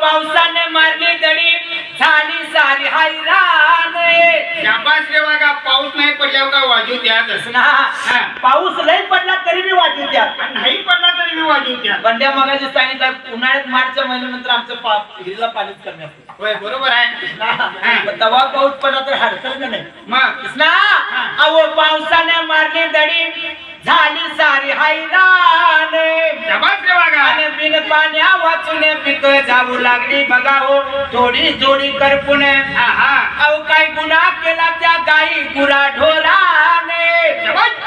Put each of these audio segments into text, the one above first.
पावसाने मारली दडी झाली सारी हैराण शाबास रे बघा पाऊस नाही पडल्यावर का वाजू द्याच ना पाऊस लय पडला तरी मी वाजू द्या नाही पडला तरी मी वाजू द्या बंड्या मगाशी सांगितलं उन्हाळ्यात मार्चच्या महिन्यानंतर आमचं हिरीला पाणीच कमी असतं होय बरोबर आहे तवा पाऊस पडला तर हडकल का नाही मग ना अहो पावसाने मारली दडी झाली सारी हैराण शाबास रे बघा आणि बिन पाण्या वाचून पिक जाऊ लागली बघा हो थोडी थोडी करपून अहो काय गुन्हा केला त्या गाई गुरा ढोराने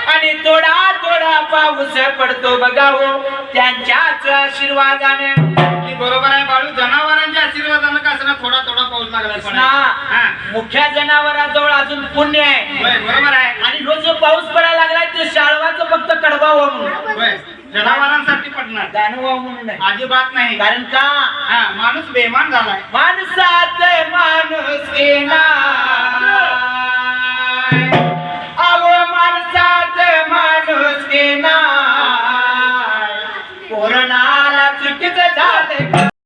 आणि थोडा थोडा पाऊस पडतो बघा हो त्यांच्याच आशीर्वादाने बरोबर आहे बाळू जनावरांच्या आशीर्वादानं कसं थोडा थोडा पाऊस लागला मुख्या जनावरांजवळ अजून पुण्य आहे बरोबर आहे आणि रोज पाऊस पडायला लागलाय ते शाळवाचं फक्त कडबा व्हा म्हणून जनावरांसाठी पडणार गाणं व्हा म्हणून आहे अजिबात नाही कारण का माणूस बेमान झालाय माणसात माणूस येणार